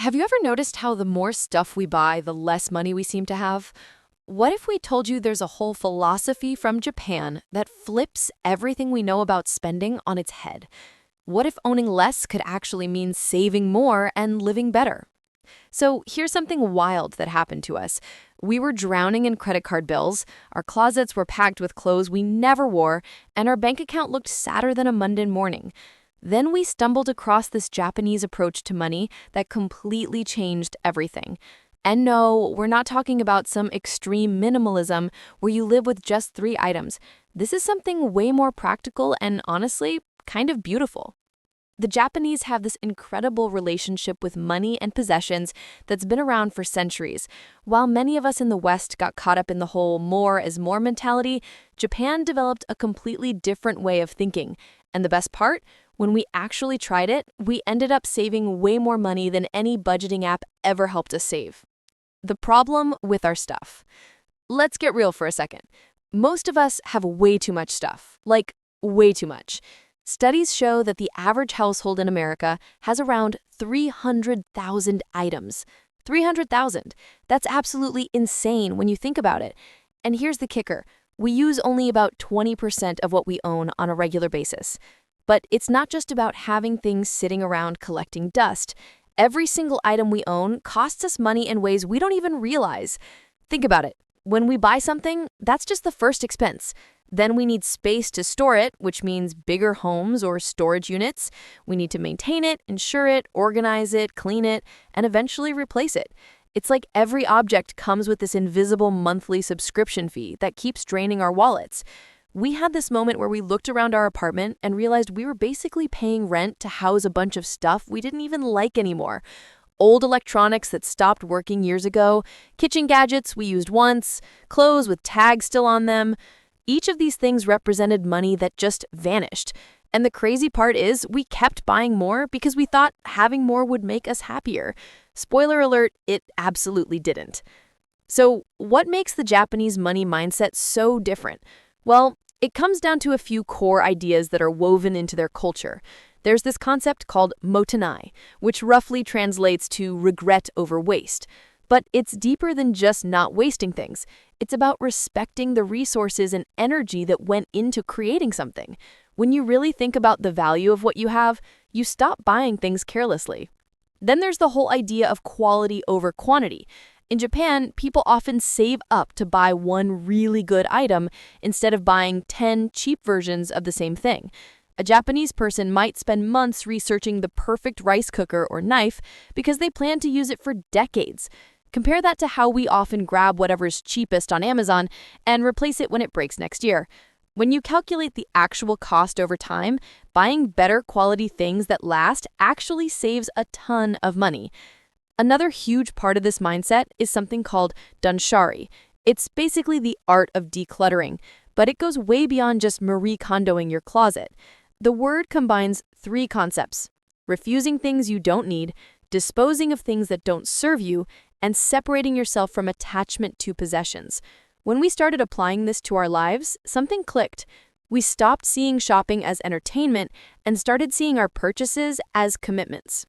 Have you ever noticed how the more stuff we buy, the less money we seem to have? What if we told you there's a whole philosophy from Japan that flips everything we know about spending on its head? What if owning less could actually mean saving more and living better? So here's something wild that happened to us. We were drowning in credit card bills, our closets were packed with clothes we never wore, and our bank account looked sadder than a Monday morning. Then we stumbled across this Japanese approach to money that completely changed everything. And no, we're not talking about some extreme minimalism where you live with just 3 items. This is something way more practical and honestly, kind of beautiful. The Japanese have this incredible relationship with money and possessions that's been around for centuries. While many of us in the West got caught up in the whole more is more mentality, Japan developed a completely different way of thinking. And the best part? When we actually tried it, we ended up saving way more money than any budgeting app ever helped us save. The problem with our stuff. Let's get real for a second. Most of us have way too much stuff, like way too much. Studies show that the average household in America has around 300,000 items. 300,000. That's absolutely insane when you think about it. And here's the kicker. We use only about 20% of what we own on a regular basis. But it's not just about having things sitting around collecting dust. Every single item we own costs us money in ways we don't even realize. Think about it. When we buy something, that's just the first expense. Then we need space to store it, which means bigger homes or storage units. We need to maintain it, insure it, organize it, clean it, and eventually replace it. It's like every object comes with this invisible monthly subscription fee that keeps draining our wallets. We had this moment where we looked around our apartment and realized we were basically paying rent to house a bunch of stuff we didn't even like anymore. Old electronics that stopped working years ago, kitchen gadgets we used once, clothes with tags still on them. Each of these things represented money that just vanished. And the crazy part is we kept buying more because we thought having more would make us happier. Spoiler alert, it absolutely didn't. So, what makes the Japanese money mindset so different? Well, it comes down to a few core ideas that are woven into their culture. There's this concept called Mottainai, which roughly translates to regret over waste. But it's deeper than just not wasting things. It's about respecting the resources and energy that went into creating something. When you really think about the value of what you have, you stop buying things carelessly. Then there's the whole idea of quality over quantity. In Japan, people often save up to buy one really good item instead of buying 10 cheap versions of the same thing. A Japanese person might spend months researching the perfect rice cooker or knife because they plan to use it for decades. Compare that to how we often grab whatever's cheapest on Amazon and replace it when it breaks next year. When you calculate the actual cost over time, buying better quality things that last actually saves a ton of money. Another huge part of this mindset is something called Danshari. It's basically the art of decluttering, but it goes way beyond just Marie Kondoing your closet. The word combines 3 concepts: refusing things you don't need, disposing of things that don't serve you, and separating yourself from attachment to possessions. When we started applying this to our lives, something clicked. We stopped seeing shopping as entertainment and started seeing our purchases as commitments.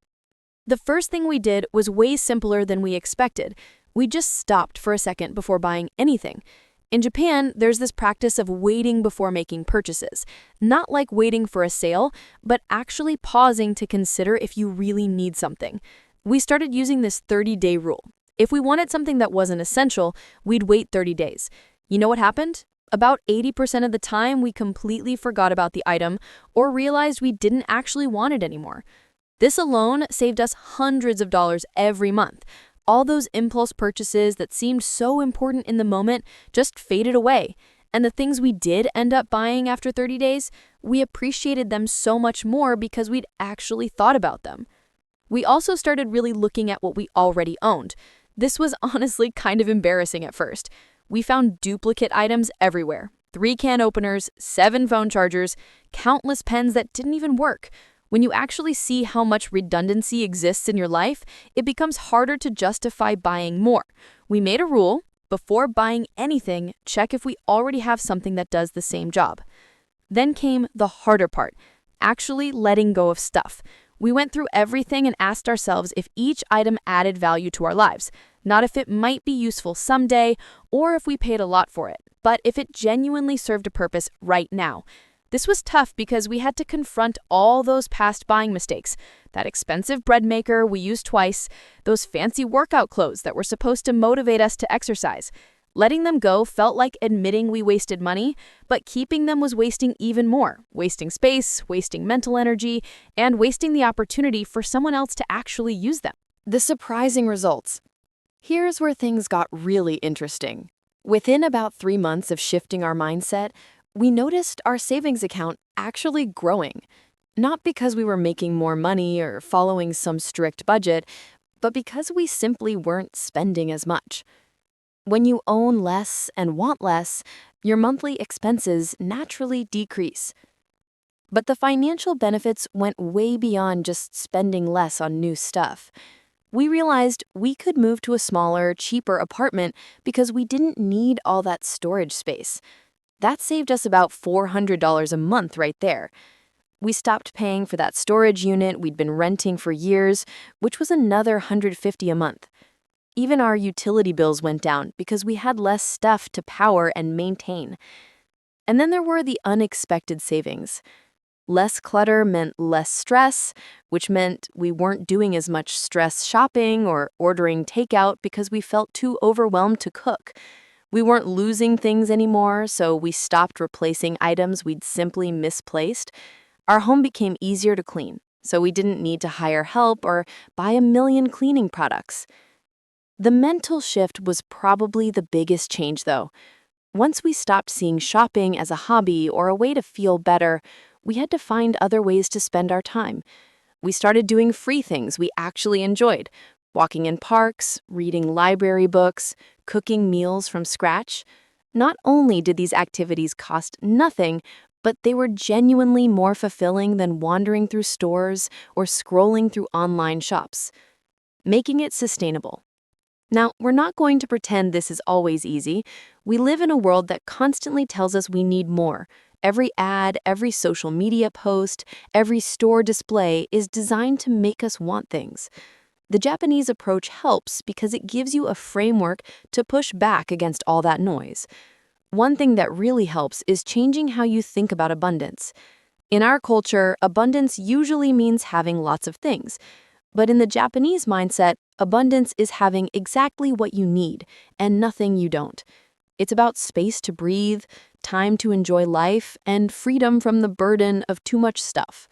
The first thing we did was way simpler than we expected. We just stopped for a second before buying anything. In Japan, there's this practice of waiting before making purchases. Not like waiting for a sale, but actually pausing to consider if you really need something. We started using this 30-day rule. If we wanted something that wasn't essential, we'd wait 30 days. You know what happened? About 80% of the time, we completely forgot about the item or realized we didn't actually want it anymore. This alone saved us hundreds of dollars every month. All those impulse purchases that seemed so important in the moment just faded away. And the things we did end up buying after 30 days, we appreciated them so much more because we'd actually thought about them. We also started really looking at what we already owned. This was honestly kind of embarrassing at first. We found duplicate items everywhere. 3 can openers, 7 phone chargers, countless pens that didn't even work. When you actually see how much redundancy exists in your life, it becomes harder to justify buying more. We made a rule: before buying anything, check if we already have something that does the same job. Then came the harder part, actually letting go of stuff. We went through everything and asked ourselves if each item added value to our lives, not if it might be useful someday or if we paid a lot for it, but if it genuinely served a purpose right now. This was tough because we had to confront all those past buying mistakes. That expensive bread maker we used twice, those fancy workout clothes that were supposed to motivate us to exercise. Letting them go felt like admitting we wasted money, but keeping them was wasting even more, wasting space, wasting mental energy, and wasting the opportunity for someone else to actually use them. The surprising results. Here's where things got really interesting. Within about 3 months of shifting our mindset, we noticed our savings account actually growing. Not because we were making more money or following some strict budget, but because we simply weren't spending as much. When you own less and want less, your monthly expenses naturally decrease. But the financial benefits went way beyond just spending less on new stuff. We realized we could move to a smaller, cheaper apartment because we didn't need all that storage space. That saved us about $400 a month right there. We stopped paying for that storage unit we'd been renting for years, which was another $150 a month. Even our utility bills went down because we had less stuff to power and maintain. And then there were the unexpected savings. Less clutter meant less stress, which meant we weren't doing as much stress shopping or ordering takeout because we felt too overwhelmed to cook. We weren't losing things anymore, so we stopped replacing items we'd simply misplaced. Our home became easier to clean, so we didn't need to hire help or buy a million cleaning products. The mental shift was probably the biggest change, though. Once we stopped seeing shopping as a hobby or a way to feel better, we had to find other ways to spend our time. We started doing free things we actually enjoyed, walking in parks, reading library books, cooking meals from scratch. Not only did these activities cost nothing, but they were genuinely more fulfilling than wandering through stores or scrolling through online shops. Making it sustainable. Now, we're not going to pretend this is always easy. We live in a world that constantly tells us we need more. Every ad, every social media post, every store display is designed to make us want things. The Japanese approach helps because it gives you a framework to push back against all that noise. One thing that really helps is changing how you think about abundance. In our culture, abundance usually means having lots of things. But in the Japanese mindset, abundance is having exactly what you need and nothing you don't. It's about space to breathe, time to enjoy life, and freedom from the burden of too much stuff.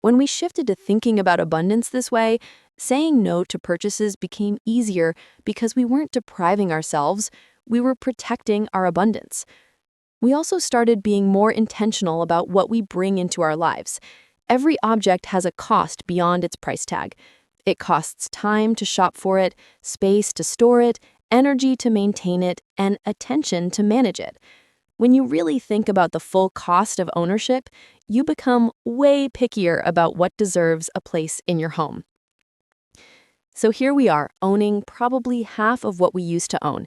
When we shifted to thinking about abundance this way, saying no to purchases became easier because we weren't depriving ourselves, we were protecting our abundance. We also started being more intentional about what we bring into our lives. Every object has a cost beyond its price tag. It costs time to shop for it, space to store it, energy to maintain it, and attention to manage it. When you really think about the full cost of ownership, you become way pickier about what deserves a place in your home. So here we are, owning probably half of what we used to own,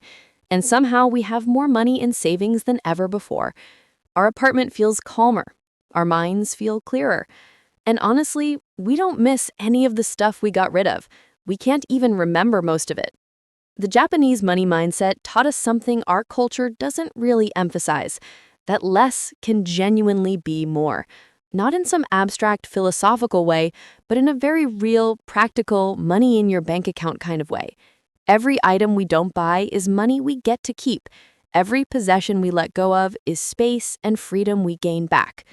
and somehow we have more money in savings than ever before. Our apartment feels calmer. Our minds feel clearer. And honestly, we don't miss any of the stuff we got rid of. We can't even remember most of it. The Japanese money mindset taught us something our culture doesn't really emphasize, that less can genuinely be more. Not in some abstract philosophical way, but in a very real, practical, money in your bank account kind of way. Every item we don't buy is money we get to keep. Every possession we let go of is space and freedom we gain back.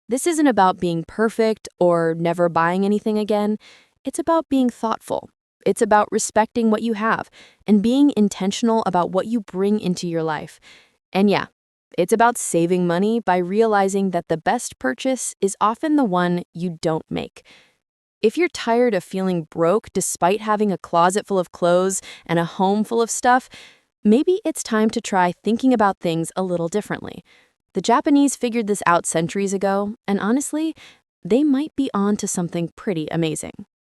This isn't about being perfect or never buying anything again. It's about being thoughtful. It's about respecting what you have and being intentional about what you bring into your life. And yeah, it's about saving money by realizing that the best purchase is often the one you don't make. If you're tired of feeling broke despite having a closet full of clothes and a home full of stuff, maybe it's time to try thinking about things a little differently. The Japanese figured this out centuries ago, and honestly, they might be on to something pretty amazing.